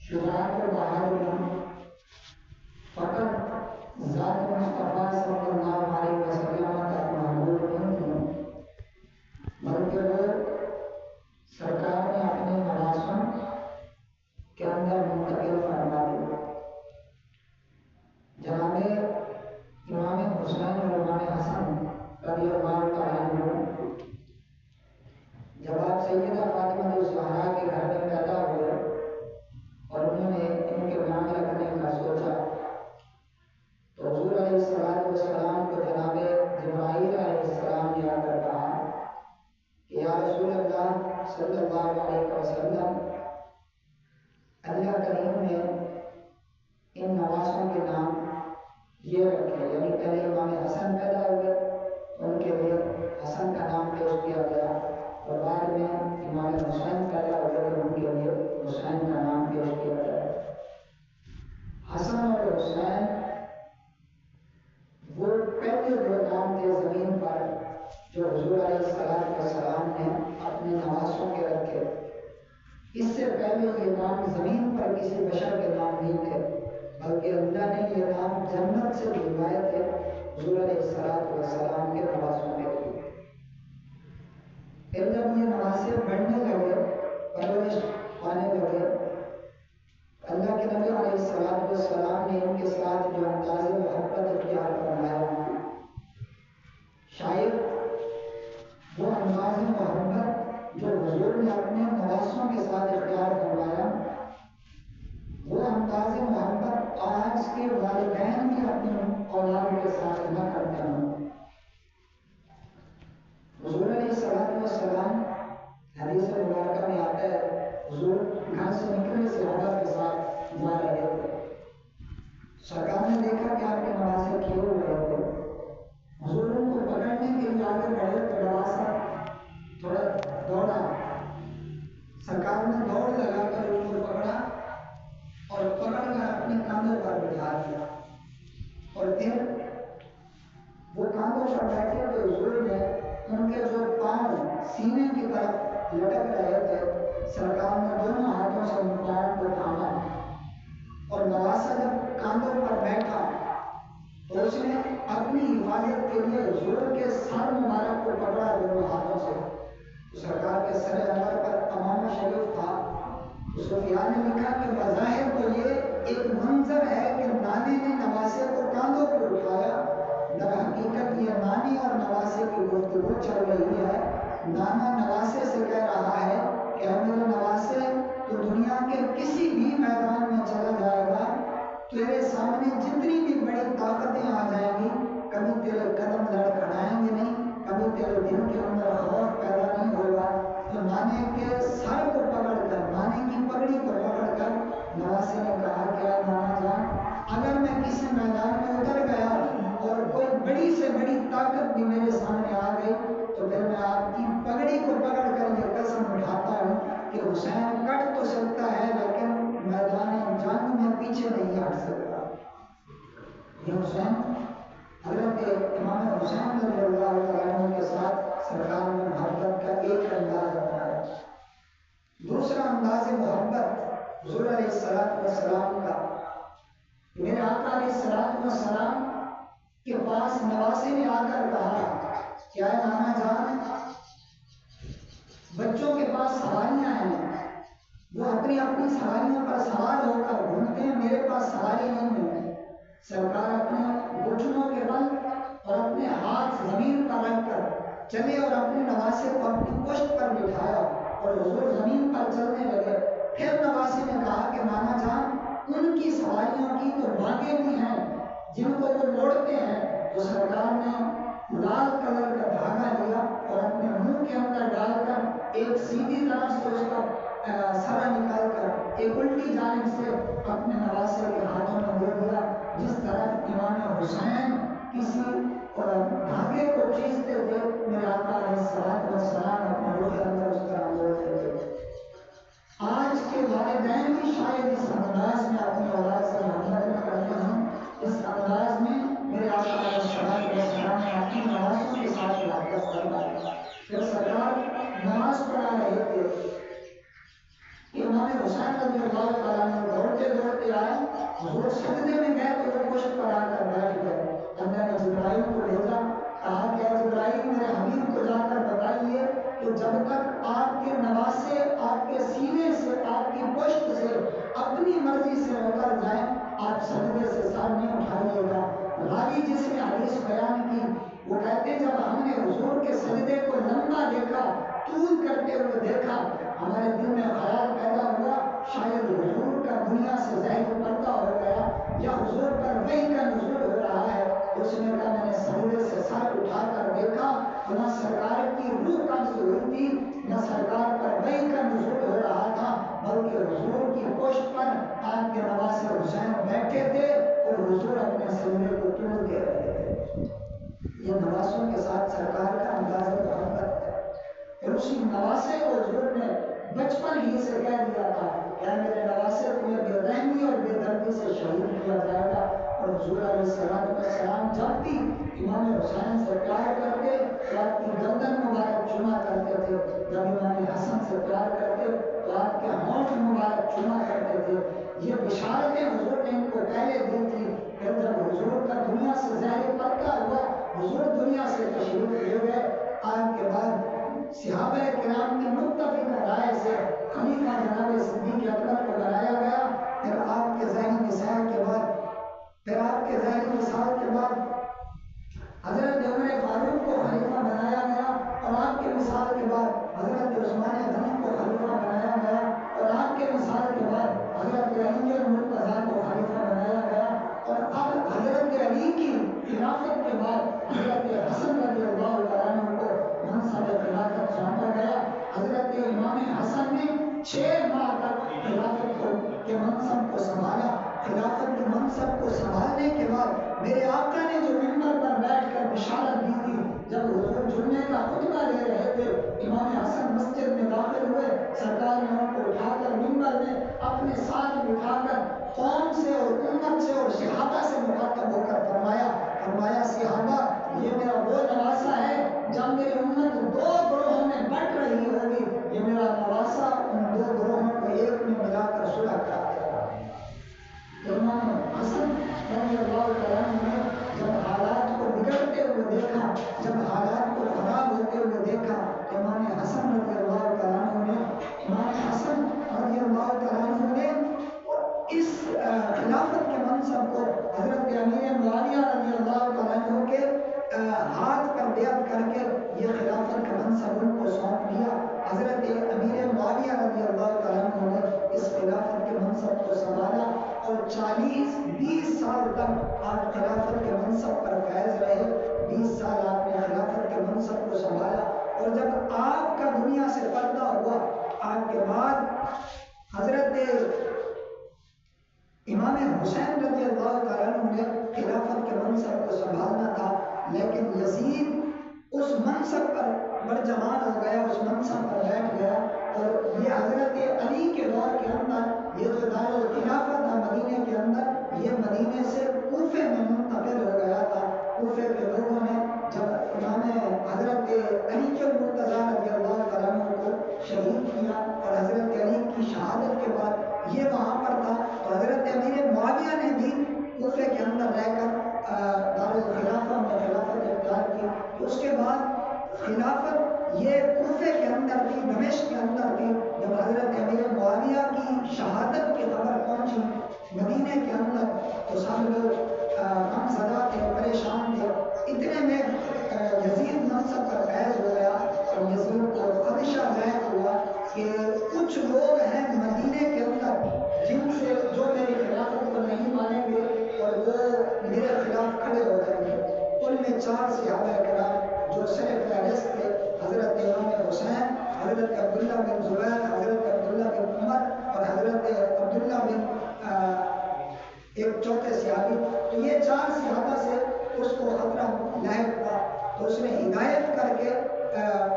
شجاعت و بہادری فقط ذات مصطفیٰ صلی اللہ علیہ وسلم تک محدود نہیں تھی، بلکہ وہ سرکار نے اپنے نواسوں کے اندر منتقل فرما دی۔ جناب امام حسین اور امام حسن رضی اللہ تعالیٰ عنہ جب آپ سیدہ فاطمہ الزہرا کے گھر میں پیدا ہوئے اور انہوں نے ان کے نام رکھنے کا سوچا تو حضور علیہ السلام کو جناب جبرائیل علیہ السلام نے آ کر کہا کہ یا رسول اللہ صلی اللہ علیہ وسلم، اللہ کریم نے ان نواسوں کے نام یہ رکھے، یعنی پہلے امام حسن پیدا ہوئے، ان کے لیے حسن کا نام پیش کیا گیا، اور بعد میں امام حسین پیدا ہوئے تو ان کے لیے حسین کا نام پیش کیا گیا۔ حسن اور حسین وہ پہلے دو نام تھے زمین پر جو حضور علیہ السلام نے اپنے نواسوں کے رکھے۔ اس سے پہلے یہ نام زمین پر کسی بشر کے نام نہیں تھے، بلکہ اللہ نے یہ نام جنت سے دلوائے تھے حضور علیہ السلام کے نواسوں کے لیے۔ پھر جب یہ نواسے بڑھنے لگے، پرورش پانے لگے، اللہ کے نبی علیہ السلام نے ان کے ساتھ جو انداز محبت اختیار فرمایا، شاید وہ انداز محبت جو حضور نے اپنے نواسوں کے ساتھ اختیار فرمایا، وہ انداز محبت آج کے والدین بھی اپنی اولاد کے ساتھ نہ کرتے ہیں۔ حضور علیہ السلام حدیث مبارکہ میں آتا ہے، حضور گھر سے نکلے صحابہ کے ساتھ جا رہے تھے، سرکار نے دیکھا کہ آپ کے نواسے کیے ہوئے تھے، حضور ان کو پکڑنے کے لیے آگے بڑھے تو نواسا تھوڑا دوڑا، سرکار نے دوڑ لگا کر ان کو پکڑا اور پکڑ کر اپنے کاندھے پر بٹھا دیا، اور پھر وہ کاندھوں پر بیٹھے تو حضور نے ان کے جو پاؤں سینے کی طرف لٹک رہے تھے، سرکار نے دونوں ہاتھوں سے ان پاؤں کو تھاما، اور نواسا جب کاندھوں پر بیٹھا تو اس نے اپنی حفاظت کے لیے حضور کے سر مبارک کو پکڑا دونوں ہاتھوں سے۔ سرکار کے سر انور پر امامہ شریف تھا، سفیان نے لکھا کہ بظاہر تو یہ ایک منظر ہے کہ نانے نے نواسے کو کاندھوں پر اٹھایا، در حقیقت یہ نانی اور نواسے کی گفتگو چل رہی ہے۔ نانا نواسے سے کہہ رہا ہے کہ اے میرے نواسے، تو دنیا کے کسی بھی میدان میں چلا جائے گا، تیرے سامنے جتنی بھی بڑی طاقتیں آ جائیں گی، کبھی تیرے قدم لڑکھڑائیں گے نہیں، کبھی تیرے دل کے اندر خوف پیدا نہیں ہوگا۔ تو نانے کے سر کو پکڑ کر، نانے کی پگڑی کو پکڑ کر نواسے نے کہا کہ اے نانا جان، اگر میں کسی میدان میں اتر گیا اور کوئی بڑی سے بڑی طاقت بھی میرے سامنے آ گئی تو پھر میں آپ کی پگڑی کو پکڑ کر یہ قسم اٹھاتا ہوں کہ حسین کٹ تو سکتا ہے لیکن میدان جنگ میں پیچھے نہیں ہٹ سکتا۔ یہ حسین حضرت امام حسین رضی اللہ تعالیٰ عنہ کے ساتھ سرکار نے محبت کا ایک انداز بتایا۔ دوسرا انداز محبت حضور علیہ السلام کا، میرے آقا علیہ السلام کے پاس نواسے نے آ کر کہا کہ اے نانا جان، بچوں کے پاس سواریاں ہیں، وہ اپنی اپنی سواریوں پر سوار ہو کر گھومتے ہیں، میرے پاس سواری نہیں ہے۔ سرکار اپنے گھٹنوں کے بل اور اپنے ہاتھ زمین پر رکھ کر چلے اور اپنے نواسے کو اپنی پشت پر بٹھایا اور حضور زمین پر چلنے لگے۔ پھر نواسے نے کہا کہ نانا جان، ان کی سواریوں کی تو بانگیں بھی ہیں جن کو وہ موڑتے ہیں۔ تو سرکار نے لال کلر کا دھاگا لیا اور اپنے منہ کے اندر ڈال کر ایک سیدھی طرف سے اس کا سرا نکال کر ایک الٹی جانب سے اپنے نواسے کے ہاتھوں میں دے دیا، جس طرف امام حسین کسی دھاگے کو کھینچتے تھے، میرے آقا علیہ السلام اپنے روح کے اندر اس طرح موڑتے تھے۔ آج کے والدین بھی شاید اس انداز میں اپنی اولاد سے محبت نہ کرتے ہیں، اس انداز میں میرے آقا علیہ السلام نے اپنی نوازوں کے ساتھ محبت کروائی۔ پھر سرکار نماز پڑھا رہے تھے، امام حسین رضی اللہ تعالیٰ نے حضور سجدے میں گئے تو وہ پشت پر آ کر بیٹھ گئے. اللہ نے جبرائیل کو بھیجا, کہا کہ جبرائیل میرے حبیب کو جا کر بتائیے کہ جب تک آپ کے نواسے آپ کے سینے سے آپ کی پشت سے اپنی مرضی سے ہو کر جائیں آپ سجدے سے سر نہیں اٹھائیے گا. راوی جس نے حدیث بیان کی وہ کہتے ہیں جب ہم نے حضور کے سجدے کو لمبا دیکھا, طول کرتے ہوئے دیکھا, ہمارے دل میں خیال پیدا ہوا شاید حضور کا دنیا سے ذہن پردہ ہو گیا یا حضور پر وحی کا نزول ہو رہا ہے. اس نے کہا میں نے سجدے سے سر اٹھا کر دیکھا نہ سرکار کی روح قبض ہوئی تھی نہ سرکار پر وحی کا نزول ہو رہا تھا, بلکہ حضور کی پشت پر آپ کے نواسے حسین بیٹھے تھے اور حضور اپنے سجدے کو توڑ دے رہے تھے. یہ نواسوں کے ساتھ سرکار کا انداز محبت ہے. اور اسی نواسے کو حضور نے بچپن ہی سے کہہ دیا تھا کہ میرے نواسے تمہیں بے رحمی اور بے دردی سے شہید کیا جائے گا. اور حضور علیہ السلام جب بھی امام حسین سے پیار کرتے تو آپ کی گردن مبارک چوما کرتے تھے, جب امام حسن سے پیار کرتے تو آپ کے ہونٹ مبارک چوما کرتے تھے. یہ بشارتیں حضور نے ان کو پہلے دی تھی. پھر جب حضور کا دنیا سے ظاہر پردہ ہوا, حضور دنیا سے تشریف لے گئے, آپ کے بعد صحابہ کرام کی متفق رائے سے خلیفہ جناب صدیق اکبر کو بنایا گیا. پھر آپ کے ظاہری مثال کے بعد حضرت عمر فاروق کو خلیفہ بنایا گیا اور آپ کے مثال کے بعد حضرت عثمان غنی کو خلیفہ بنایا گیا اور آپ کے مثال کے بعد حضرت علی المرتضیٰ کو خلیفہ بنایا گیا. اور اب حضرت علی کی خلافت کے بعد حضرت حسن رضی اللہ عنہ کو منصب خلافت سونپا گیا. حضرت امام حسن نے 6 ماہ تک خلافت کے منصب کو سنبھالا. خلافت کے منصب کو سنبھالنے کے بعد میرے آقا نے جو منبر پر بیٹھ کر بشارت دی تھی, جب حضور جمعے کا خطبہ دے رہے تھے, امام حسن مسجد میں داخل ہوئے, سرکار نے ان کو اٹھا کر منبر میں اپنے ساتھ بٹھا کر قوم سے اور امت سے اور صحابہ سے مخاطب ہو کر فرمایا صحابہ یہ میرا وہ نواسا ہے جب میری امت 2 گروہوں میں بٹ رہی ہوگی, یہ میرا نواسا ان 2 گروہوں کو ایک میں ملا کر صلح کرا دے گا. امام حسن رضی اللہ عنہ نے جب حالات کو بگڑتے ہوئے دیکھا, جب حالات کو خراب ہوتے ہوئے دیکھا, امام حسن رضی اللہ عنہ نے اس خلافت کے منصب کو حضرت امیر معاویہ رضی اللہ عنہ کے ہاتھ پر بیعت کر کے یہ خلافت کا منصب ان کو سونپ دیا. حضرت امیر معاویہ رضی اللہ عنہ نے اس خلافت کے منصب کو سنبھالا اور 40-20 سال تک آپ خلافت کے منصب پر فائز رہے. 20 سال آپ نے خلافت کے منصب کو سنبھالا اور جب آپ کا دنیا سے پردہ ہوا, آپ کے بعد حضرت امام حسین رضی اللہ عنہ نے خلافت کے منصب کو سنبھالنا تھا, لیکن یزید اس منصب پر برجمان ہو گیا, اس منصب پر بیٹھ گیا. اور یہ حضرت علی کے دور کے اندر یہ جو دار الخلافت تھا مدینے کے اندر, یہ مدینے سے کوفے میں منتقل ہو گیا تھا. کوفے کے لوگوں نے جب امام حضرت علی المرتضیٰ رضی اللہ عنہ کو شہید کیا اور حضرت علی کی شہادت کے بعد یہ وہاں پر تھا, تو حضرت امیر معاویہ نے بھی کوفے کے اندر رہ کر دار الخلافہ میں خلافت اختیار کی. اس کے بعد خلافت یہ کوفے کے اندر تھی, دمشق کے اندر تھی. جب حضرت امیر معاویہ کی شہادت کی خبر پہنچی مدینے کے اندر تو سب لوگ غمزدہ تھے, پریشان تھے. اتنے میں یزید منصب پر فیض ہو گیا اور یزید کو خدشہ لاحق ہوا کہ کچھ لوگ ہیں مدینے کے اندر جن سے جو میری خلافت کو نہیں مانیں گے اور وہ میرے خلاف کھڑے ہو جائیں گے. ان میں 4 صحابہ کرام جو سر فہرست تھے, حضرت امام حسین, حضرت عبداللہ بن زبیر, حضرت عبداللہ بن عمر اور حضرت عبداللہ بن ایک چوتھے صحابی. تو یہ 4 صحابہ سے اس کو خطرہ لاحق ہوا تو اس نے ہدایت کر کے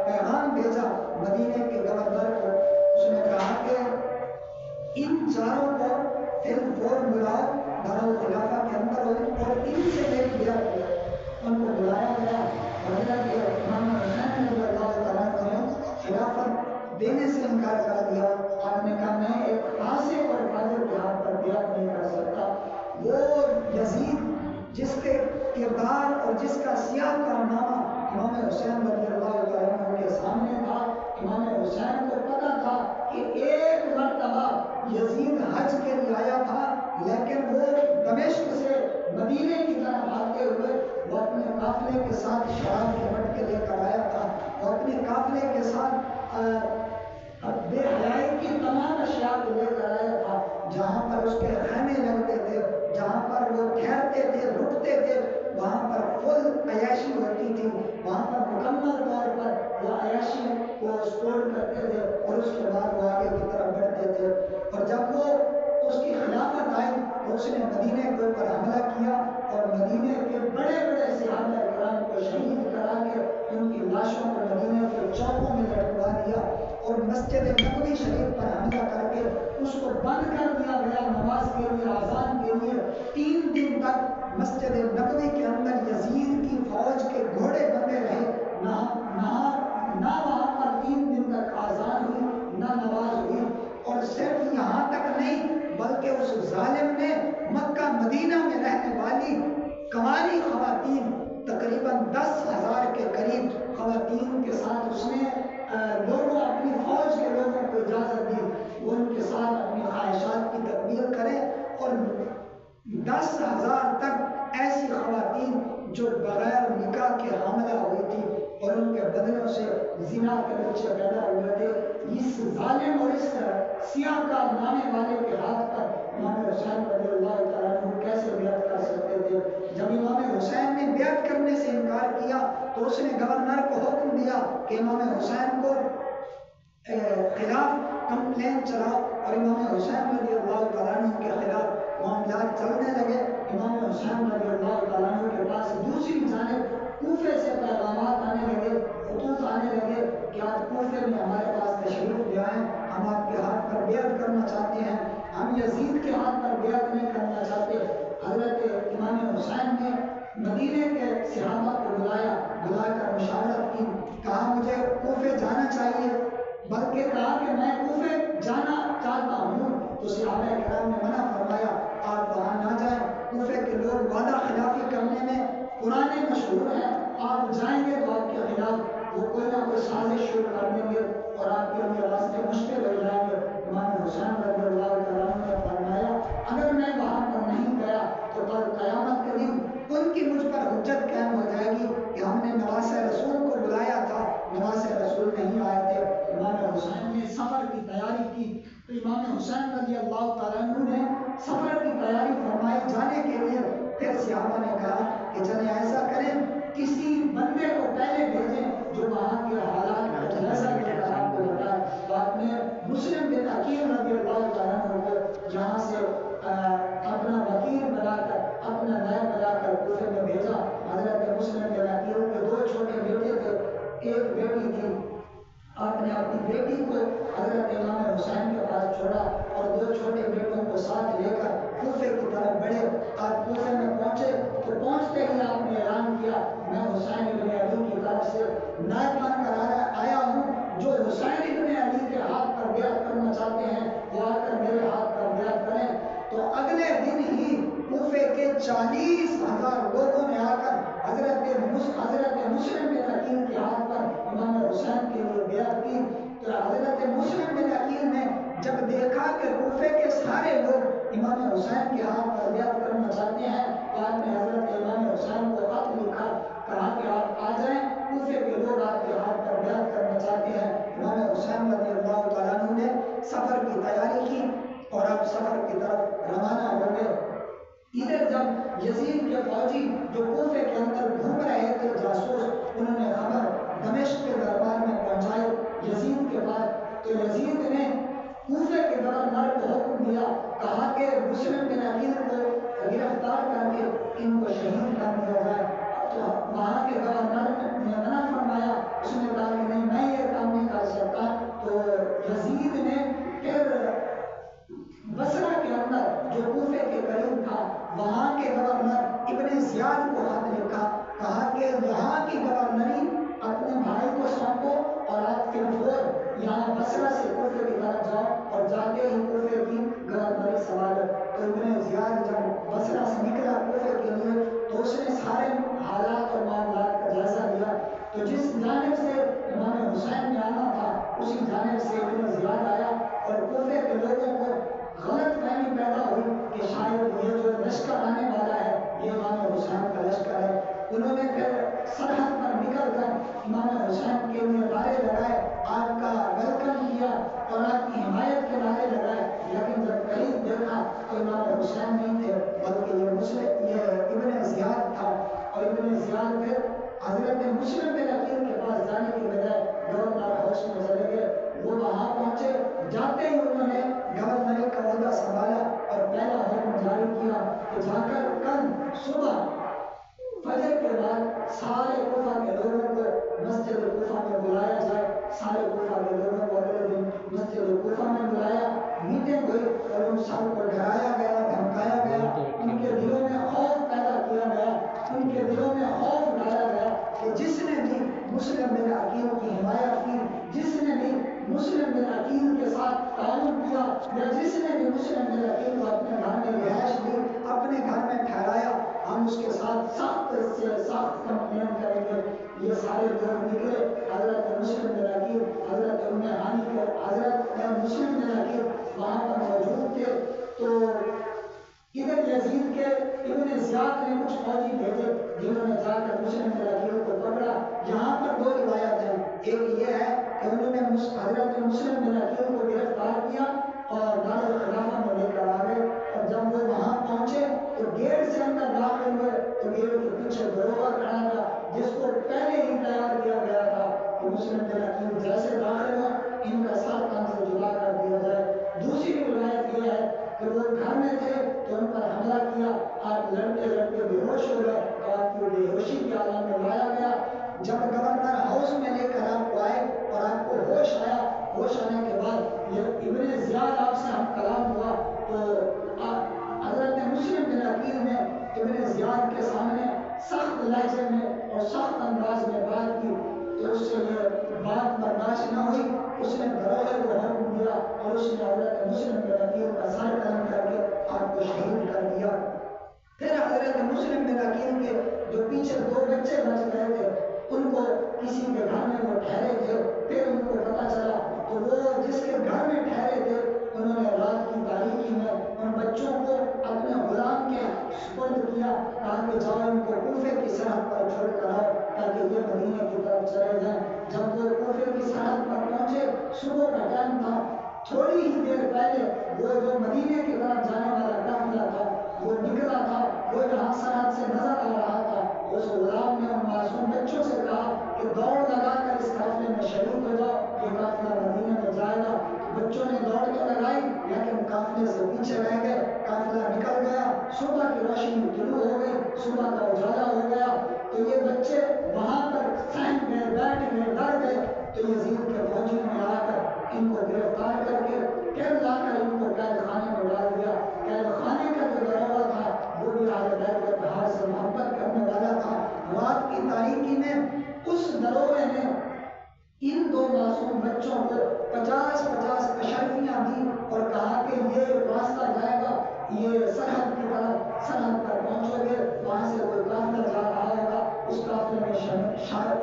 پیغام بھیجا مدینے کے گورنر کو. اس نے کہا کہ ان 4 کو فی الفور بلاؤ دار الخلافہ کے اندر اور ان سے میری بیعت ہو. ان کو بلایا گیا. حضرت امام حسین رضی اللہ عنہ نے خلافت دینے سے انکار کر دیا. آپ نے کہا میں ایک فاسق اور فاجر کے ہاتھ پر بیعت نہیں کر سکتا. وہ یزید جس کے کردار اور جس کا سیاہ کارنامہ امام حسین رضی اللہ تعالیٰ عنہ کے سامنے تھا، امام حسین کو پتا تھا کہ ایک مرتبہ یزید حج کے لیے آیا تھا، لیکن وہ دمشق سے مدینے کی طرف آتے ہوئے وہ اپنے قافلے کے ساتھ شراب کے مٹکے لے کر آیا تھا، وہ اپنے قافلے کے ساتھ بے حیائی کی تمام اشیاء کو لے کر آیا تھا، جہاں پر اس کے خیمے لگتے تھے، جہاں پر وہ ٹھہرتے تھے، رکتے تھے، وہاں پر فل عیاشی ہوتی تھی، وہاں پر مکمل طور پر وہ عیاشی کو اسپورٹ کرتے تھے اور اس کے بعد وہ آگے کی طرف بڑھتے تھے۔ اور جب وہ اس کی خلافت آئی تو اس نے مدینے کے اوپر حملہ کیا اور مدینے کے بڑے بڑے صحابہ کرام کو شہید کرا کے ان کی لاشوں کو مدینے کے چوکوں میں لٹکوا دیا اور مسجد نبوی شریف پر حملہ کر کے اس کو بند کر دیا گیا نماز کے لیے، اذان کے لیے۔ 3 دن تک مسجد نبوی کے اندر یزید کی فوج کے گھوڑے بندے رہے، نہ وہاں پر 3 دن تک اذان ہوئی نہ نماز ہوئی۔ اور صرف یہاں تک نہیں بلکہ اس ظالم نے مکہ مدینہ میں رہنے والی قوالی خواتین تقریباً 10,000 کے قریب خواتین کے ساتھ اس نے لوگوں اپنی فوج کے لوگوں کو اجازت دی وہ ان کے ساتھ اپنی خواہشات کی تکمیل کریں، اور 10,000 تک ایسی خواتین جو بغیر نکاح کے حاملہ ہوئی تھی اور ان کے بدنوں سے زنا کے بچے پیدا ہوئے تھے، اس ظالم اور اس سیاہ کارنامے والے کے ہاتھ پر امام حسین رضی اللہ تعالیٰ عنہ کیسے بیعت کر سکتے تھے؟ جب امام حسین نے بیعت کرنے سے انکار کیا تو اس نے گورنر کو حکم دیا کہ امام حسین کو خلاف کمپلین چلاؤ، اور امام حسین رضی اللہ تعالیٰ عنہ کے خلاف معاملات چلنے لگے۔ امام حسین رضی اللہ تعالیٰ عنہ کے پاس دوسری جانب کوفے سے پیغامات آنے لگے، خطوط آنے لگے کہ آپ کوفے میں ہمارے پاس تشریف لے آئیں، ہم آپ کے ہاتھ پر بیعت کرنا چاہتے ہیں، ہم یزید کے ہاتھ پر بیعت نہیں کرنا چاہتے۔ حضرت امام حسین نے مدینے کے صحابہ کو بلا کر مشاورت کی، کہا مجھے کوفے جانا چاہیے، بلکہ کہا کہ میں کوفے جانا چاہتا ہوں، تو صحابہ کرام نے منع فرمایا آپ وہاں نہ جائیں، کوفے کے لوگ وعدہ خلافی کرنے میں پرانے مشہور ہیں، آپ جائیں گے تو آپ کے خلاف وہ کوئی نہ کوئی سازش شروع کر دیں گے اور آپ کے لیے راستے مشکل ہو جائیں گے۔ امام حسین رضی اللہ تعالیٰ عنہ نے فرمایا اگر میں وہاں پر نہیں گیا تو کل قیامت کے دن ان کی مجھ پر حجت قائم ہو جائے گی کہ ہم نے نواز رسول کو بلایا تھا، نواز رسول نہیں آئے تھے۔ امام حسین نے سفر کی تیاری کی تو امام حسین رضی اللہ تعالیٰ عنہ نے سفر کی تیاری فرمائی جانے کے لیے۔ پھر صحابہ نے کہا کہ چلیں ایسا کریں کسی بندے کو پہلے بھیجیں جو وہاں کے حالات کو جیسا کہ آپ کو بتائے، تو آپ نے مسلم بن عقیل رضی اللہ تعالیٰ عنہ کو یہاں سے اپنا وکیل بنا کر اپنا نائب بنا کر کوفے میں بھیجا۔ حضرت مسلم بن عقیل کے 2 چھوٹے بیٹے تھے، ایک بیٹی تھی، آپ نے اپنی بیٹی کو حضرت امام حسین کے پاس چھوڑا اور 2 چھوٹے بیٹوں کو ساتھ لے کر کوفے کی طرف بڑھے۔ آپ کوفے میں پہنچے تو پہنچتے ہی آپ نے اعلان کیا میں حسین ابن علی کی طرف سے نائب بن کر آیا ہوں، جو حسین ابن علی کے ہاتھ پر بیعت کرنا چاہتے ہیں وہ آ کر میرے ہاتھ پر بیعت کریں۔ تو اگلے دن ہی کوفے کے 40,000 لوگوں نے آ کر حضرت مسلم بن عقیل کے ہاتھ پر امام حسین کے لیے بیعت کی۔ تو حضرت مسلم بن عقیل نے جب دیکھا کہ کوفے کے سارے لوگ امام حسین کے ہاتھ پر بیعت کرنا چاہتے ہیں تو آپ نے حضرت امام حسین کو خط لکھا، کہا کہ آپ آ جائیں، کوفے کے لوگ آپ کے ہاتھ پر بیعت کرنا چاہتے ہیں۔ امام حسین رضی اللہ تعالیٰ عنہ نے سفر کی تیاری کی اور آپ سفر کی طرف روانہ ہو گئے۔ ادھر جب یزید کے فوجی جو کوفے کے اندر گھوم رہے تھے جاسوس، انہوں نے خبر دمشق کے دربار میں پہنچائی یزید کے پاس، تو یزید نے کوفے کے گورنر کو حکم دیا، کہا کہ مسلم بن عقیل کو گرفتار کر کے ان کو شہید کر دیا جائے۔ تو وہاں کے گورنر نے منع فرمایا، اس نے کہا کہ نہیں میں یہ کام نہیں کر سکتا۔ تو یزید نے پھر بصرہ کے اندر جو کوفے کے قریب تھا وہاں کے گورنر ابن زیاد کو خط لکھا، کہا کہ یہاں کی گورنری اپنے بھائی کو سونپو اور آپ فلفور یہاں بصرہ سے کوفے کی طرف جاؤ اور جاتے ہی کوفے کی گورنری سنبھالو۔ تو ابن زیاد جب بصرہ سارے حالات اور معاملات کا جائزہ لیا تو جس جانب سے امام حسین نے آنا تھا اسی جانب سے ابن زیاد آیا اور کوفے کے لوگوں کو غلط فہمی پیدا ہوئی کہ شاید یہ جو لشکر آنے والا ہے یہ امام حسین کا لشکر ہے. انہوں نے پھر سرحد پر نکل کر امام حسین کے لیے نعرے لگائے, آپ کا ویلکم کیا اور آپ کی حمایت کے نعرے لگائے, لیکن جب قریب دیکھا تو امام حسین نہیں تھے بلکہ یہ ابن زیاد تھا. اور ابن زیاد پھر حضرت مسلم بن عقیل کے پاس جانے کی بجائے گورنر ہاؤس میں چلے گئے. وہ وہاں پہنچے, جاتے ہی انہوں نے گورنری کا عہدہ سنبھالا اور پہلا حکم جاری کیا کہ جا کر کل صبح فجر کے بعد سارے کوفہ کے لوگوں کو مسجد کوفہ میں بلایا جائے. سارے کوفہ کے لوگوں کو اگلے دن مسجد کوفہ میں بلایا, میٹنگ ہوئی اور ان سب کو ڈرایا گیا, دھمکایا گیا, ان کے دلوں میں خوف پیدا کیا گیا, ان کے دلوں میں خوف ڈالا گیا کہ جس نے بھی مسلم بن عقیل کی حمایت کی, جس نے بھی مسلم بن عقیل کے ساتھ تعاون کیا یا جس نے بھی مسلم بن عقیل کو اپنے گھر میں رہائش دی, اپنے گھر میں ٹھہرایا, ہم اس کے ساتھ سخت سے سخت کمپلین کریں گے. یہ سارے لوگ نکلے, حضرت مسلم بن عقیل, حضرت ام ہانی کے حضرت مسلم بن عقیل وہاں پر موجود تھے. تو ادھر یزید کے ابن زیاد نے کچھ فوجی بھیجے جنہوں نے جا کر مسلم بن عقیل کو پکڑا. یہاں پر دو روایت ہیں, ایک یہ ہے کہ انہوں نے حضرت مسلم بن عقیل کو گرفتار کیا اور دار الخلافہ میں لے کر آ گئے. اور جب وہ وہاں پہنچے تو گیٹ سے اندر داخل ہوئے تو گیٹ کے پیچھے دروگا کھڑا تھا جس کو پہلے ہی تیار کیا گیا تھا کہ مسلم بن عقیل جیسے داخل ہو ان کا سر کان سے جدا کر دیا جائے. دوسری روایت یہ ہے کہ وہ گھر میں تھے تو ان پر حملہ کیا, آپ لڑتے لڑتے بے ہوش ہو گئے تو آپ کو بے ہوشی کے عالم میں لایا گیا. جب گورنر ہاؤس میں لے کر آپ کو آئے اور آپ کو ہوش آیا, ہوش آنے کے بعد یہ ابن زیاد آپ سے ہم کلام ہوا تو حضرت مسلم بن عقیل نے ابن زیاد کے سامنے سخت لہجے میں اور سخت انداز میں بات کی تو اس سے یہ بات برداشت نہ ہوئی. اس نے دروغے کو حکم دیا اور اس نے حضرت مسلم بن عقیل کا سر قلم کر کے آپ کو شہید کر دیا. پھر حضرت مسلم بن عقیل کے جو پیچھے دو بچے بچ گئے تھے ان کو کسی کے گھر میں وہ ٹھہرے تھے, پھر ان کو پتا چلا تو وہ جس کے گھر میں ٹھہرے تھے انہوں نے رات کی تاریکی میں ان بچوں کو اپنے غلام کے سپرد کیا, کہا کہ جاؤ ان کو کوفے کی سرحد پر چھوڑ کر آؤ تاکہ یہ مدینے کی طرف چلے جائیں. جب وہ کوفے کی سرحد پر پہنچے, صبح کا ٹائم تھا, تھوڑی ہی دیر پہلے وہ جو مدینے کی طرف جانے والا قافلہ تھا وہ نکلا تھا, وہ یہاں سرحد سے نظر آ رہا تھا. اس غلام نے ان معصوم بچوں سے کہا کہ دوڑ لگا کر اس قافلے میں شریک ہو جاؤ, یہ قافلہ مدینے میں جائے گا. بچوں نے دوڑ تو لگائی لیکن قافلے سے پیچھے رہ گئے. قافلہ نکل گیا, صبح کی روشنی طلوع ہو گئی, صبح کا اجالا ہو گیا. تو یہ بچے وہاں پر سہم گئے, بیٹھ گئے, ڈر گئے. تو یزید کے فوجیوں نے آ کر ان کو گرفتار کر کے پھر لا کر ان کو قید خانے میں ڈال دیا. قید خانے کا جو دروگا تھا وہ بھی اہل بیت کے اتحاد سے محبت کرنے والا تھا. رات کی تاریکی میں اس دروگے نے ان دو معصوم بچوں کو 50 اشرفیاں دی اور کہا کہ یہ راستہ جائے گا, یہ سرحد کی طرف, سرحد پر پہنچو گے, وہاں سے کوئی قافلہ جا رہا ہوگا, اس قافلے میں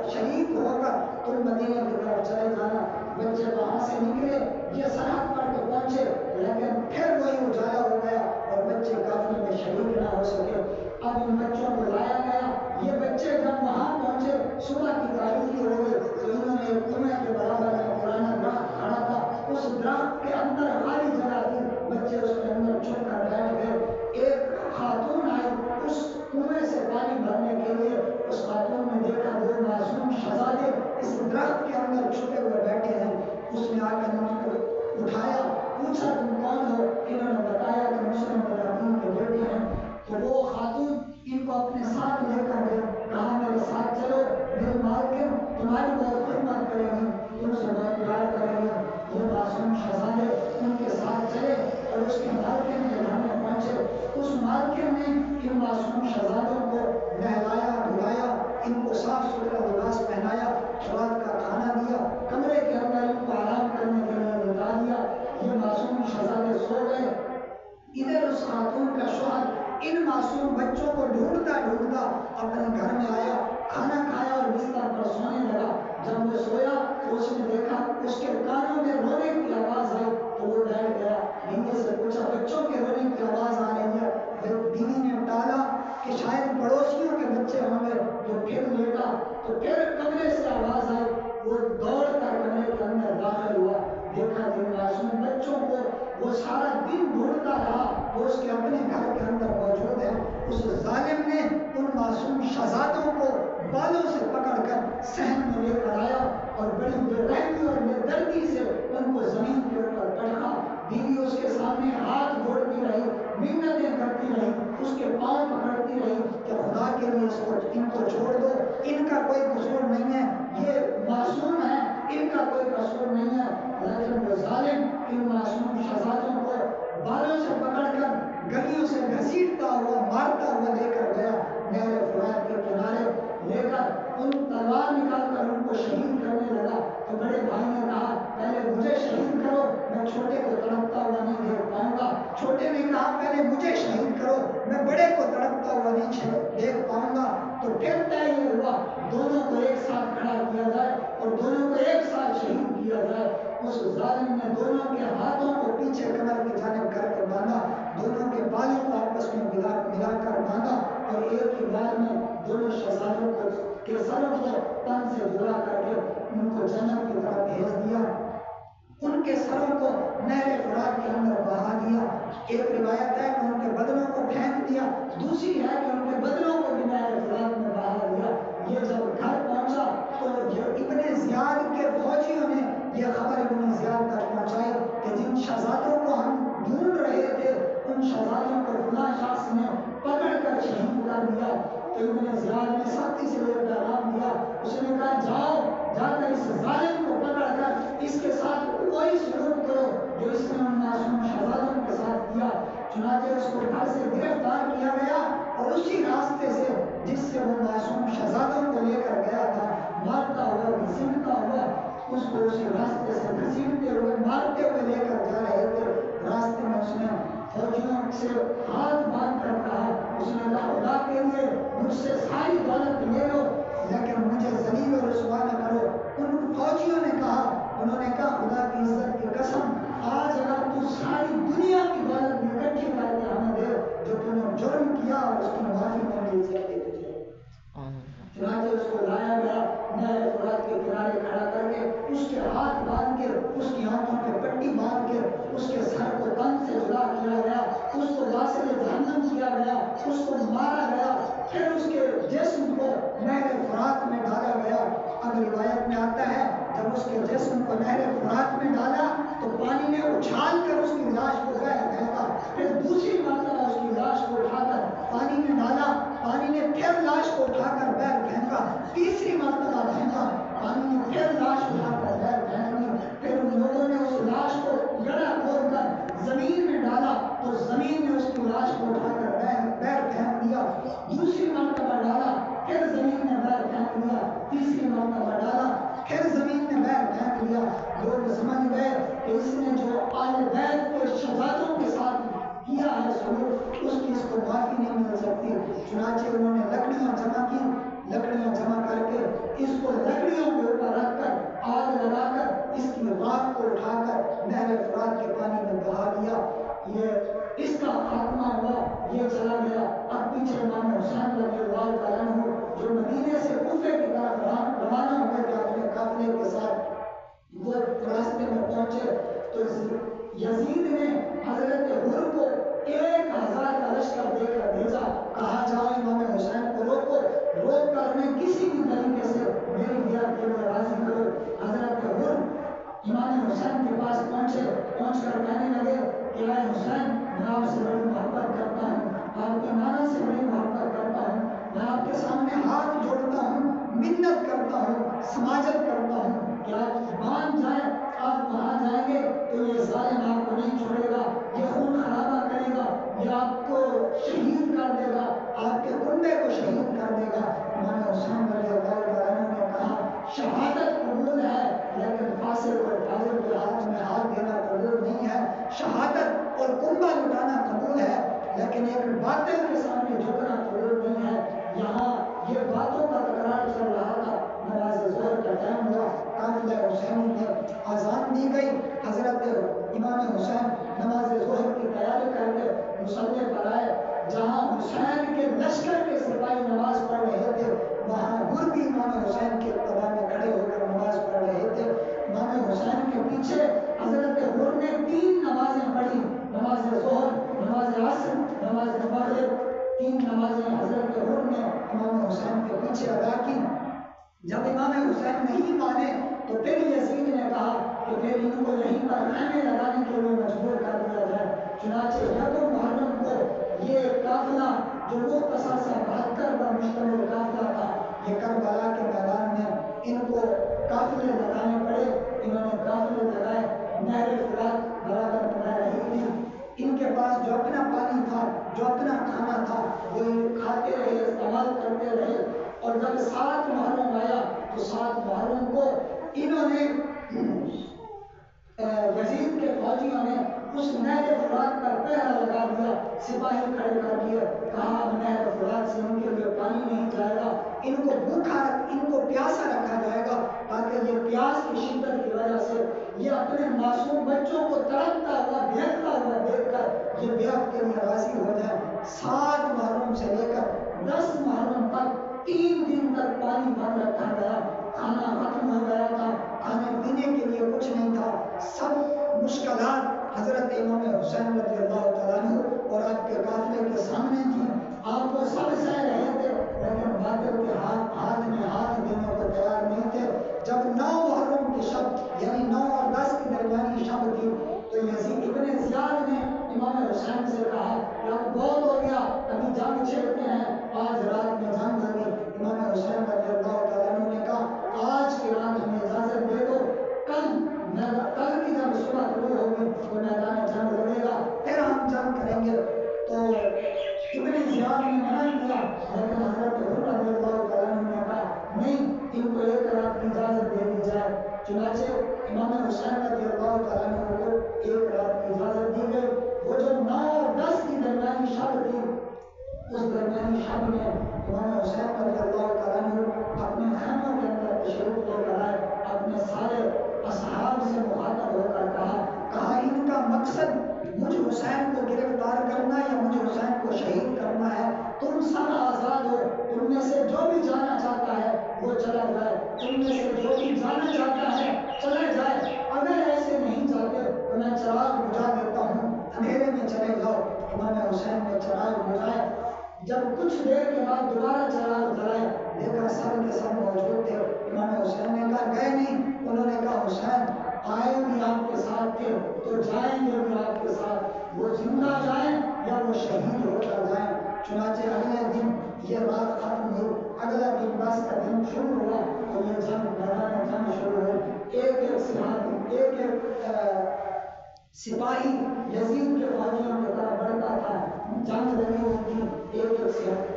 شریک ہوگا, تم مدینے کی طرف چلے جانا. بچے وہاں سے نکلے, یہ سرحد پر تو پہنچے لیکن پھر وہی اجالا ہو گیا اور بچے قافلے میں شریک نہ ہو سکے. اب ان بچوں کو لایا گیا. یہ بچے جب وہاں پہنچے صبح کی تاریکی ہو گئی تو انہوں نے ایک کنویں کے برابر میں پرانا درخت کھڑا تھا, اس درخت کے اندر خالی جگہ تھی, بچے اس کے اندر چھپ کر بیٹھ گئے. ایک خاتون آئی اس کنویں سے پانی بھرنے کے لیے. اس خاتون نے دیکھا دو معصوم شہزادے اس درخت کے اندر چھپے ہوئے بیٹھے ہیں. اس نے آ کر ان کو اٹھایا, پوچھا تم کون ہو؟ انہوں نے بتایا کہ مسلم بن عقیل کے بیٹے ہیں. تو وہ خاتون ان کو اپنے ساتھ لے کر گئے, کہا میرے ساتھ چلو, میری مالکن تمہاری بہت خدمت کرے گی, تم سے بہت پیار کرے گی. یہ معصوم شہزادے ان کے ساتھ چلے اور اس کے مالکن کے گھر میں پہنچے. اس مالکن نے ان معصوم شہزادوں کو نہلایا دھلایا, ان کو صاف ستھرا لباس پہنایا, رات کا کھانا دیا, کمرے کے اندر ان کو آرام کرنے کے لیے لٹا دیا. یہ معصوم شہزادے سو گئے. ادھر اس خاتون کا شوہر ان معصوم بچوں کو ڈھونڈتا ڈھونڈتا اپنے گھر میں آیا، کھانا کھایا اور بستر پر سونے لگا۔ جب وہ سویا تو اس نے دیکھا اس کے کانوں میں رونے کی آواز آئی تو وہ بیٹھ گیا۔ بیوی سے پوچھا بچوں کے رونے کی آواز آ رہی ہے۔ بیوی نے ٹالا کہ شاید پڑوسیوں کے بچے ہوں گے، تو پھر لیٹا تو پھر کمرے سے آواز آئی، وہ دوڑ کر کمرے کے اندر داخل ہوا، دیکھا کہ معصوم بچوں کو وہ سارا دن ڈھونڈتا رہا، وہ اس کے اپنے گھر کے اندر موجود ہے۔ اس ظالم نے ان معصوم شہزادوں کو بالوں سے پکڑ کر صحن میں لے کر آیا اور بڑی بے رحمی اور بے دردی سے ان کو زمین کے اوپر پٹکا۔ بیوی اس کے سامنے ہاتھ جوڑتی رہی، منتیں کرتی رہی، اس کے پاؤں پکڑتی رہی کہ خدا کے لیے ان کو چھوڑ دو، ان کا کوئی قصور نہیں ہے، یہ معصوم ہے، ان کا کوئی قصور نہیں ہے۔ لیکن وہ ظالم ان معصوم شہزادوں کو بالوں سے پکڑ کر گلیوں سے گھسیٹتا ہوا مارتا ہوا لے کر گیا نہر فرات کے کنارے، لے کر ان تلوار نکال کر ان کو شہید کرنے لگا۔ تو بڑے بھائی نے کہا پہلے مجھے شہید کرو، میں چھوٹے کو تڑپتا ہوا نہیں دیکھ پاؤں گا۔ چھوٹے نے کہا پہلے مجھے شہید کرو، میں بڑے کو تڑپتا ہوا نہیں دیکھ پاؤں گا۔ تو پھر طے یہ ہوا دونوں کو ایک ساتھ کھڑا کیا جائے اور دونوں کو ایک ساتھ شہید کیا جائے۔ اس ظالم نے دونوں کے ہاتھوں کو پیچھے کمر کی جانب کر کے باندھا، دونوں کے بالوں کو آپس میں ملا کر باندھا اور ایک ہی بار میں دونوں شہزادوں کے سروں کو تن سے جدا کر کے ان کو جنت کی طرف بھیج دیا، ان کے سروں کو نہر فرات کے اندر بہا دیا۔ ایک روایت ہے کہ ان کے بدنوں کو پھینک دیا، دوسری ہے کہ ان کے بدنوں کو بھی نہر فرات میں بہا دیا۔ یہ جب گھر پہنچا تو ابن زیاد کے فوجیوں نے یہ خبر ابن زیاد تک پہنچائی کہ جن شہزادوں کو ہم ڈھونڈ رہے تھے ان شہزادوں کو فلاں شخص نے پکڑ کر شہید کر دیا۔ تو ابن زیاد نے سختی سے یہ پیغام دیا، اس نے کہا جاؤ جا کر اس ظالم کو پکڑ کر اس کے ساتھ کوئی سلوک کرو جو اس نے ان معصوم شہزادوں کے ساتھ کیا۔ چنانچہ اس کو گھر سے گرفتار کیا گیا اور اسی راستے سے جس سے وہ معصوم شہزادوں کو لے کر گیا تھا مارتا ہوا گھسیٹتا ہوا، اس کو اسی راستے سے گھسیٹتے ہوئے مارتے ہوئے لے کر جا رہے تھے۔ راستے میں اس نے فوجیوں سے ہاتھ باندھ کر کہا، اس نے کہا خدا کے لیے مجھ سے ساری دولت لے لو لیکن مجھے ذلیل و رسوا نہ کرو۔ ان فوجیوں نے کہا، انہوں نے کہا خدا کی عزت کی قسم آج اگر تو ساری دنیا کی دولت اکٹھی کر کے ہمیں دے جو تو نے جرم کیا اور اس کی معافی نہیں مل سکتی تجھے۔ چنانچہ اس کو لایا گیا نہر فرات کے کنارے کھڑا کر کے اس کے ہاتھ باندھ کے اس کی آنکھوں پہ پٹی باندھ کے اس کے سر کو تن سے جدا کیا گیا، اس کو واصل جہنم کیا گیا، اس کو مارا گیا، پھر اس کے جسم کو نہر فرات میں ڈالا گیا۔ اب روایت میں آتا ہے جب اس کے جسم کو نہر فرات میں ڈالا تو پانی نے اچھال کر اس کی لاش کو باہر پھینکا، پھر دوسری مرتبہ اس کی لاش کو اٹھا کر پانی میں ڈالا، پانی نے پھر لاش کو اٹھا کر باہر پھینکا، تیسری مرتبہ پھینکا، پانی نے پھر لاش اٹھا کر باہر پھینک دی۔ پھر ان لوگوں نے اس لاش کو گڑھا کھود کر زمین میں ڈالا تو زمین نے اس کی لاش کو اٹھا کر باہر پھینک دیا، دوسری مرتبہ ڈالا پھر زمین میں باہر پھینک دیا، تیسری مرتبہ ڈالا پھر زمین میں باہر پھینک دیا۔ لوگ سمجھ گئے کہ اس نے جو آل بیت کے شہزادوں کے ساتھ کیا ہے سلوک اس کی اس کو معافی نہیں مل سکتی۔ چنانچہ انہوں نے لکڑیاں جمع کی، لکڑیاں جمع کر کے اس کو لکڑیوں کے اوپر رکھ کر آگ لگا کر اس کی راکھ کو اٹھا کر نہر فرات کے پانی میں بہا دیا۔ یہ اس کا خاتمہ ہوا، یہ چلا گیا۔ اب پیچھے امام حسین رضی اللہ تعالیٰ عنہ جو مدینے سے کوفے کی طرف روانہ ہوئے تھے اپنے قافلے کے ساتھ، وہ راستے میں پہنچے تو یزید نے حضرت حر کو 1000 کا لشکر دے کر بھیجا، کہا جاؤ امام حسین کو روکو، روک کر انہیں کسی بھی طریقے سے میری بیعت کے لیے راضی کرو۔ حضرت حر امام حسین کے پاس پہنچے، پہنچ کر کہنے لگے کہ اے حسین میں آپ سے بڑی محبت کرتا ہوں، آپ کے نانا سے بڑی محبت کرتا ہوں، میں آپ کے سامنے ہاتھ جوڑتا ہوں، منت کرتا ہوں، سماجت کرتا ہوں کہ آپ مان جائیں، آپ وہاں جائیں گے تو یہ ظالم آپ کو نہیں چھوڑے گا، یہ خون خرابہ کرے گا، یہ آپ کو شہید کر دے گا، آپ کے کنبے کو شہید کر دے گا۔ امام حسین رضی اللہ عنہ نے کہا شہادت قبول ہے لیکن فاسق اور فاجر کے ہاتھ میں ہاتھ دینا قبول نہیں ہے۔ شہادت اور کنبہ لٹانا قبول ہے لیکن ایک باطل نمازیں حضرت عمر نے امام حسین کے پیچھے ادا کی۔ جب امام حسین نہیں مانے تو پھر یزید نے کہا کہ پھر ان کو یہیں پر خیمے لگانے کے لیے مجبور کر دیا جائے۔ چنانچہ یکم محرم کو یہ قافلہ جو مختصر سا 72 پر مشتمل قافلہ تھا، یہ کربلا کے میدان میں ان کو قافلے لگانے پڑے۔ انہوں نے قافلے لگائے، نہر فرات برابر بنا رہی تھی، ان کے پاس جو اپنا پانی تھا، جو اپنا کھانا تھا، وہ کھاتے رہے، استعمال کرتے رہے۔ اور جب 7 محرم آیا تو 7 محرم کو انہوں نے یزید کے فوجیوں نے اس نہر فرات پر پہرا لگا دیا، سپاہی کھڑے کر دیے، کہا اب نہر فرات سے ان کے لیے پانی نہیں جائے گا، ان کو بھوکا، ان کو پیاسا رکھا جائے گا، تاکہ یہ پیاس کی شدت کی وجہ سے یہ اپنے معصوم بچوں کو تڑپتا ہوا بھیگتا ہوا دیکھ کر یہ بیعت کے لیے راضی ہو جائے۔ 7 محرم سے لے کر 10 محرم تک 3 دن تک پانی بند رکھا گیا، کھانا ختم ہو گیا تھا، کھانے پینے کے لیے کچھ نہیں تھا۔ سب مشکلات حضرت امام حسین رضی اللہ تعالیٰ عنہ اور آپ کے قافلے کے سامنے تھی، آپ وہ سب سہ رہے تھے، لیکن باطل کے ہاتھ میں ہاتھ دینے کو تیار نہیں تھے۔ جب 9 محرم کی شب یعنی 9 اور 10 کی درمیانی شب تھی تو یزید ابن زیاد نے امام حسین سے کہا کہ اب بہت ہو گیا، ابھی جنگ چھیڑتے ہیں، آج رات میں جنگ ہوگی۔ امام حسین رضی اللہ تعالیٰ عنہ نے کہا آج کی رات ہمیں اجازت دے دو، کل کی جب صبح طلوع ہوگی تو میدان جنگ لگے گا، پھر ہم جنگ کریں گے۔ تو ابن زیاد نے منع کیا، لیکن حضرت عمر رضی اللہ تعالیٰ عنہ نے کہا نہیں، ان کو 1 رات کی اجازت دے دی جائے۔ چنانچہ امام حسین رضی اللہ تعالیٰ عنہ کو 1 رات کی اجازت دی گئی۔ وہ جو 9 اور 10 کی درمیانی شب تھی، اس درمیانی شب میں امام حسین رضی اللہ تعالیٰ عنہ اپنے خیموں کے اندر تشریف لے کر آئے، اپنے سارے اصحاب سے مخاطب ہو کر کہا ان کا مقصد مجھ حسین کو گرفتار کرنا یا مجھ حسین کو شہید کرنا ہے، تم سب آزاد ہو، تم میں سے جو بھی جانا چاہتا ہے وہ چلا جائے، تم میں سے جو بھی جانا چاہتا ہے چلا جائے، اگر ایسے نہیں جاتے تو میں چراغ بجھا دیتا ہوں، اندھیرے میں چلے جاؤ۔ امام حسین نے چراغ بجھائے، جب کچھ دیر کے بعد دوبارہ چراغ جلائے، دیکھا سب کے سب موجود تھے۔ امام حسین نے کہا گئے نہیں، انہوں نے کہا حسین آئے بھی آپ کے ساتھ تھے تو جائیں گے بھی آپ کے ساتھ، وہ زندہ جائیں یا وہ شہید ہو کر جائیں۔ چنانچہ اگلے دن یہ رات ختم ہوئی، اگلا دن 10 کا دن شروع ہوا اور یہ جنگ میدان جنگ شروع ہوئی۔ ایک سپاہی یزید کے فوجیوں کی طرف بڑھتا تھا، جنگ لگی ہوئی تھی، ایک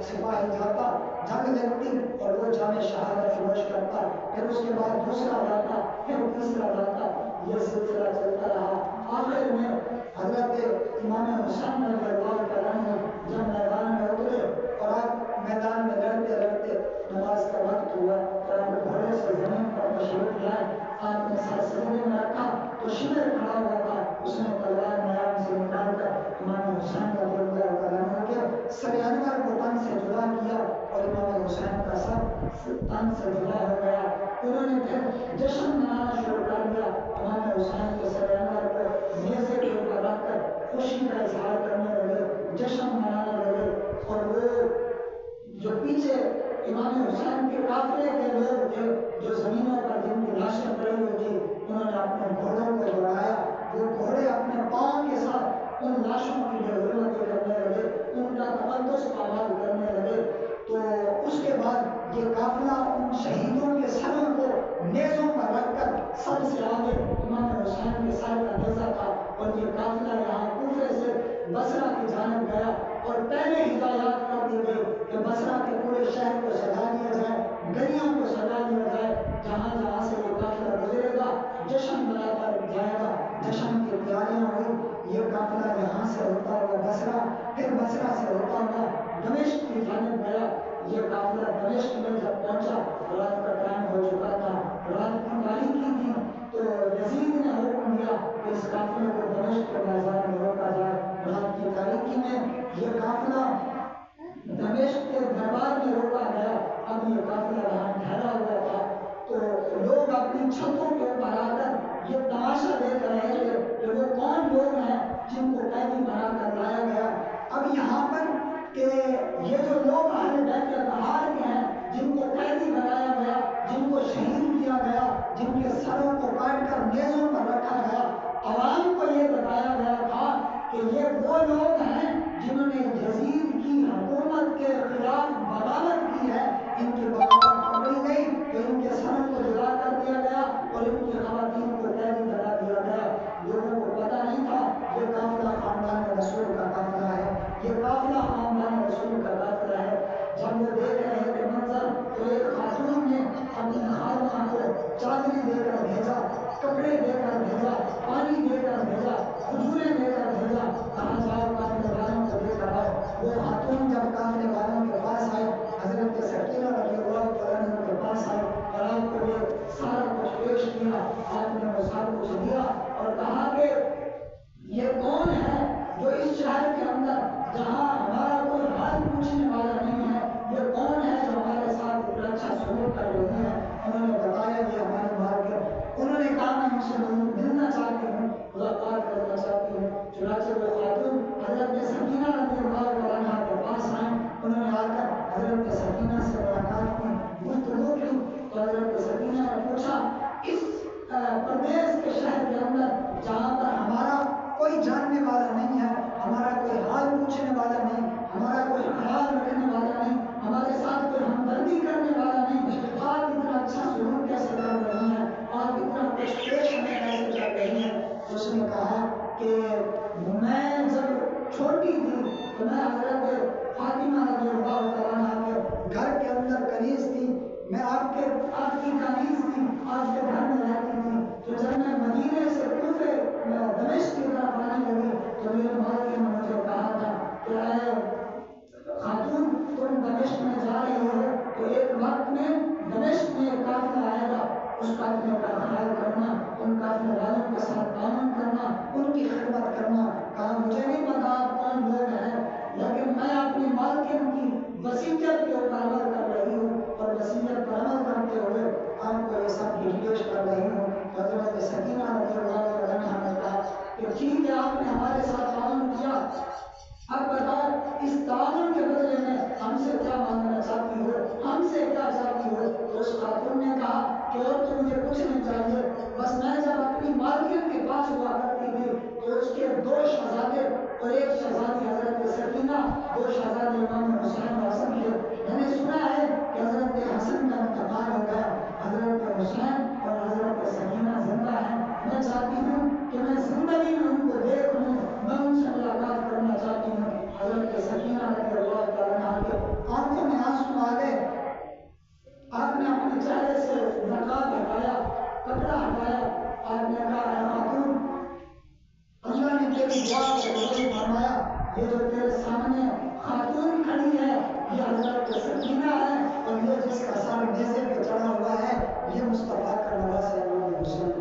سپاہی جاتا، جنگ لگتی اور وہ جام شہادت فروش کرتا، پھر اس کے بعد دوسرا جاتا، پھر تیسرا جاتا، یہ سلسلہ چلتا رہا۔ آخر میں حضرت امام حسین رضی اللہ تعالیٰ عنہ جب میدان میں اترے اور آپ میدان میں لڑتے لڑتے نماز کا وقت ہوا اور آپ گھوڑے سے زمین پر تشریف لائے، آپ نے سر سجدے میں رکھا تو شمر کھڑا ہوا تھا، اس نے تلوار میدان سے نکال کر امام حسین رضی اللہ تعالیٰ عنہ کے سر انور کو تن سے جدا کیا اور امام حسین کا سر تن سے جدا ہو گیا۔ انہوں نے پھر جشن منانا شروع کر دیا، امام حسین کے سر انور کو نیزے کے اوپر رکھ کر خوشی کا اظہار کرنے لگے، جشن منانے لگے۔ اور وہ جو پیچھے امام حسین کے قافلے کے لوگ تھے جو زمینوں پر جن کی لاشیں پڑی ہوئی تھی، انہوں نے اپنے گھوڑوں کو دوڑایا، وہ گھوڑے اپنے پاؤں کے ساتھ ان لاشوں کی بے حرمتی کرنے لگے، ان کا تقدس پامال کرنے لگے۔ تو اس کے بعد یہ قافلہ ان شہیدوں کے سروں کو نیزوں پر رکھ کر سب سے آگے امام حسین کے سر کا نیزہ تھا، اور یہ قافلہ یہاں کوفے سے بصرہ کی جانب گیا اور پہلے ہدایات کر دی گئی کہ بصرہ کے پورے شہر کو سجا دیا جائے، گلیوں کو سجا دیا جائے، جہاں جہاں سے یہ قافلہ گزرے گا جشن منا کر جائے گا۔ جشن کی تیاریاں ہوئی، یہ قافلہ یہاں سے ہوتا ہوا بصرہ، پھر بصرہ سے ہوتا ہوا دمشق کی جانب گیا۔ یہ قافلہ دمشق میں جب پہنچا رات کا ٹائم ہو چکا تھا، رات کی تاریکی تھی، تو یزید نے حکم دیا کہ اس قافلے کو دمشق کے بازار میں روکا جائے۔ رات کی تاریکی میں یہ قافلہ دمشق کے دربار میں روکا گیا۔ اب یہ قافلہ وہاں ٹھہرا ہوا تھا تو لوگ اپنی چھتوں کے اوپر آ کر یہ تماشا دیکھ رہے تھے کہ وہ کون لوگ ہیں جن کو قیدی بنا کر لایا گیا۔ اب یہاں پر کہ یہ جو رضی اللہ عنہ کے پاس آئے، انہوں نے آ کر حضرت سکینہ سے ملاقات کی، گفتگو کی، تو حضرت سکینہ نے پوچھا اس پردیس کے شہر کے اندر جہاں پر ہمارا کوئی جاننے والا نہیں ہے، ہمارا کوئی حال پوچھنے والا نہیں، ہمارا کوئی خیال رکھنے والا نہیں، ہمارے ساتھ کوئی ہمدردی کرنے والا نہیں، آپ اتنا اچھا سلوک کیسے کر رہی ہیں، آپ اتنا کچھ پیش ہمیں کیسے کر رہی ہیں؟ اس نے کہا کہ میں جب چھوٹی تھی تو میں حضرت فاطمہ رضی اللہ تعالیٰ عنہ کے گھر کے اندر کنیز تھی، میں آپ کی کنیز تھی، آپ کے گھر میں رہتی تھی، تو جب میں مدینے سے کوفے دمشق کی طرف آنے لگی تو میرے مالک نے مجھے کہا تھا کہ اے خاتون تم دمشق میں جا رہی ہو تو ایک وقت میں دمشق میں ایک قافلہ آئے گا، اس قافلے کا خیال کرنا، ان قافلے والوں کے ساتھ تعاون کرنا، ان کی خدمت کرنا۔ کہا مجھے نہیں پتا آپ کون لوگ ہیں، لیکن میں اپنی مالکن کی وصیت کے اوپر عمل کر رہی ہوں اور وصیت پر عمل کرتے ہوئے آپ کو یہ سب پیش کر رہی ہوں۔ حضرت سکینہ رضی اللہ عنہا نے کہا کہ ٹھیک ہے آپ نے ہمارے ساتھ تعاون کیا، اب بتاؤ اس تعاون کے بدلے میں ہم سے کیا مانگنا چاہتی ہو، ہم سے کیا چاہتی ہو؟ تو اس خاتون نے کہا کہ اور تو مجھے کچھ نہیں چاہیے، بس میں جب اپنی مالکن کے پاس ہوا کرتی تھی تو اس کے 2 شہزادے اور 1 شہزادی حضرت سکینہ، 2 شہزادے امام حسین و حسن تھے، میں نے سنا ہے کہ حضرت حسن کا انتقال ہو گیا، حضرت حسین اور حضرت سکینہ زندہ ہیں، میں چاہتی ہوں کہ میں زندگی میں ان کو دیکھ لوں، میں ان سے ملاقات کرنا چاہتی ہوں۔ حضرت سکینہ رضی اللہ تعالیٰ عنہ کے آنکھوں میں آنسو آ گئے، آپ نے اپنے چہرے سے نقاب ہٹایا، کپڑا ہٹایا، آپ نے کہا اے خاتون اللہ نے تیری دعا کو قبول فرمایا، یہ جو تیرے سامنے خاتون کھڑی ہے یہ حضرت سکینہ ہے، اور یہ جس کا سر میزے پہ چڑھا ہوا ہے یہ مصطفیٰ کا نواز ہے۔